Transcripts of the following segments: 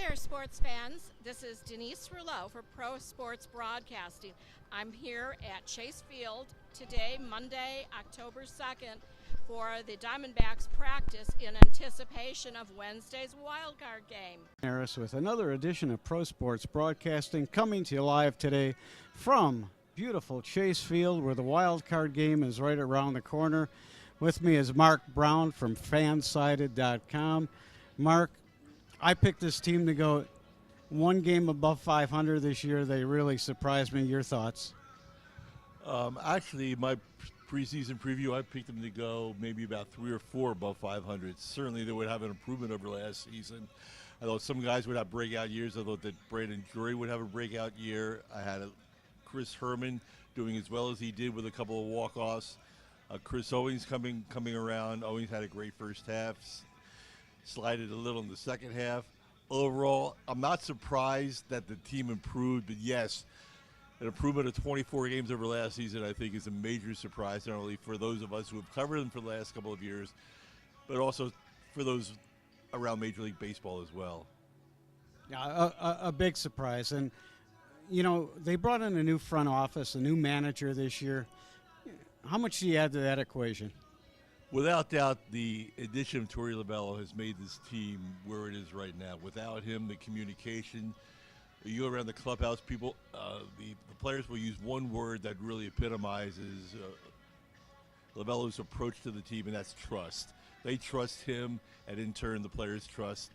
there, sports fans. This is Denise Rouleau for Pro Sports Broadcasting. I'm here at Chase Field today, Monday, October 2nd, for the Diamondbacks practice in anticipation of Wednesday's wildcard game. Harris with another edition of Pro Sports Broadcasting, coming to you live today from beautiful Chase Field, where the wildcard game is right around the corner. With me is Mark Brown from Fansided.com. Mark, I picked this team to go one game above 500 this year. They really surprised me. Your thoughts? Actually, my preseason preview, I picked them to go maybe about 3 or 4 above 500. Certainly, they would have an improvement over last season. I thought some guys would have breakout years. I thought that Brandon Drury would have a breakout year. I had Chris Herman doing as well as he did with a couple of walk-offs. Chris Owings coming around. Owings had a great first half. Slided a little in the second half. Overall, I'm not surprised that the team improved, but yes, an improvement of 24 games over last season, I think, is a major surprise, not only for those of us who have covered them for the last couple of years, but also for those around Major League Baseball as well. Yeah, a big surprise. And, you know, they brought in a new front office, a new manager this year. How much do you add to that equation? Without doubt, the addition of Torre LaBelle has made this team where it is right now. Without him, the communication, you go around the clubhouse, people, the players will use one word that really epitomizes LaBelle's approach to the team, and that's trust. They trust him, and in turn, the players trust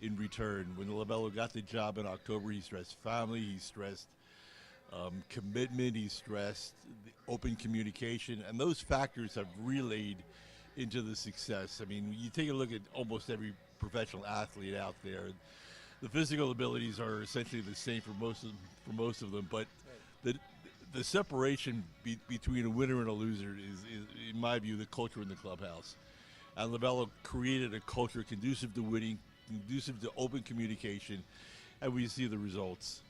in return. When LaBelle got the job in October, he stressed family, he stressed commitment, he stressed the open communication, and those factors have relayed into the success. I mean, you take a look at almost every professional athlete out there. The physical abilities are essentially the same for most of them, but the separation between a winner and a loser is, in my view, the culture in the clubhouse. And LaBelle created a culture conducive to winning, conducive to open communication, and we see the results.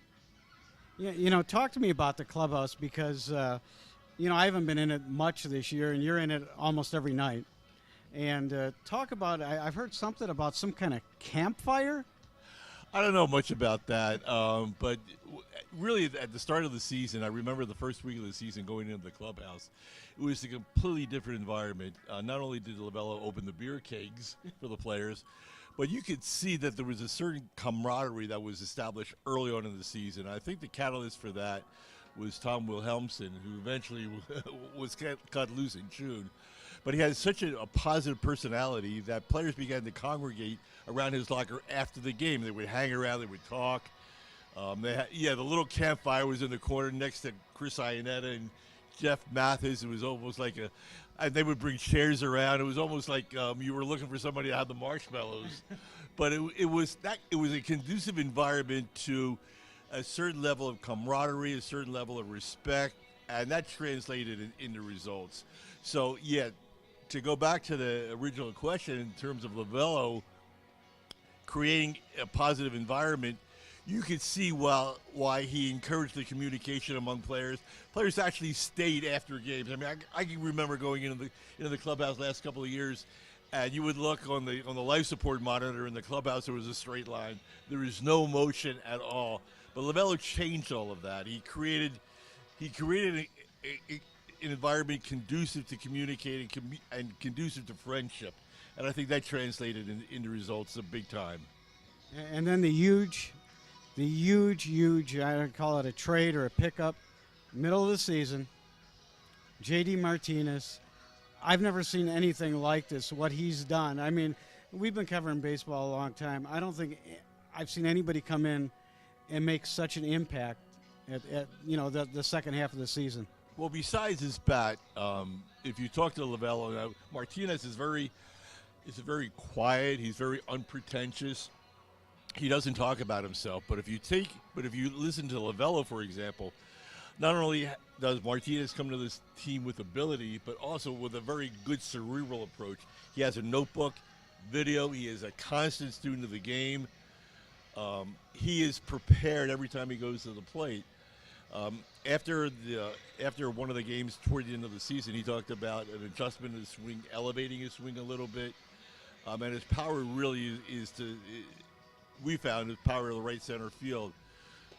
Yeah, you know, talk to me about the clubhouse because, you know, I haven't been in it much this year, and you're in it almost every night. And talk about, I've heard something about some kind of campfire. I don't know much about that, but really at the start of the season, I remember the first week of the season going into the clubhouse. It was a completely different environment. Not only did LaBelle open the beer kegs for the players, but you could see that there was a certain camaraderie that was established early on in the season. I think the catalyst for that was Tom Wilhelmsen, who eventually was cut loose in June. But he had such a positive personality that players began to congregate around his locker after the game. They would hang around, they would talk. The little campfire was in the corner next to Chris Iannetta and Jeff Mathis. It was almost like and they would bring chairs around. It was almost like you were looking for somebody to have the marshmallows. But it was a conducive environment to a certain level of camaraderie, a certain level of respect, and that translated into results. So, yeah, to go back to the original question in terms of LaBelle creating a positive environment, you could see why he encouraged the communication among players. Players actually stayed after games. I mean, I can remember going into the clubhouse last couple of years, and you would look on the life support monitor in the clubhouse. There was a straight line. There was no motion at all. But LaBelle changed all of that. He created an environment conducive to communicating and conducive to friendship, and I think that translated into results of big time. And then the huge, I don't call it a trade or a pickup, middle of the season, J.D. Martinez. I've never seen anything like this, what he's done. I mean, we've been covering baseball a long time. I don't think I've seen anybody come in and make such an impact at the second half of the season. Well, besides his bat, if you talk to LaBelle, Martinez is very quiet. He's very unpretentious. He doesn't talk about himself. But if you listen to LaBelle, for example, not only does Martinez come to this team with ability, but also with a very good cerebral approach. He has a notebook, video. He is a constant student of the game. He is prepared every time he goes to the plate. After one of the games toward the end of the season, he talked about an adjustment in his swing, elevating his swing a little bit, and his power really is to we found is power to the right center field.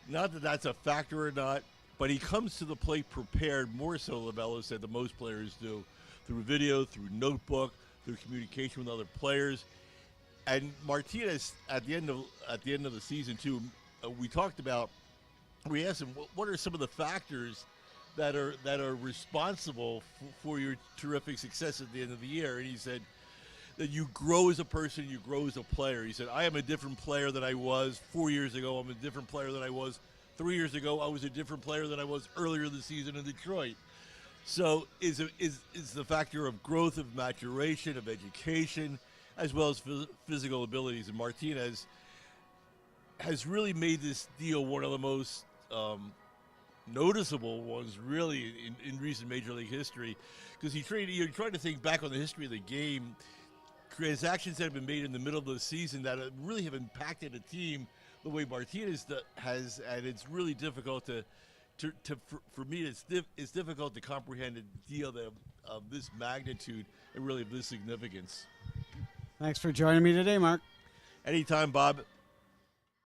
Not that that's a factor or not, but he comes to the plate prepared more so, LaBelle said, than most players do, through video, through notebook, through communication with other players. And Martinez, at the end of the season too, we talked about. We asked him, what are some of the factors that are responsible for your terrific success at the end of the year? And he said that you grow as a person, you grow as a player. He said, I am a different player than I was 4 years ago. I'm a different player than I was 3 years ago. I was a different player than I was earlier this season in Detroit. So is the factor of growth, of maturation, of education, as well as physical abilities. And Martinez has really made this deal one of the most noticeable ones, really, in recent Major League history, because you're trying to think back on the history of the game, transactions that have been made in the middle of the season that really have impacted a team the way Martinez has, and it's really difficult for me, it's difficult to comprehend a deal of this magnitude and really of this significance. Thanks for joining me today, Mark. Anytime, Bob.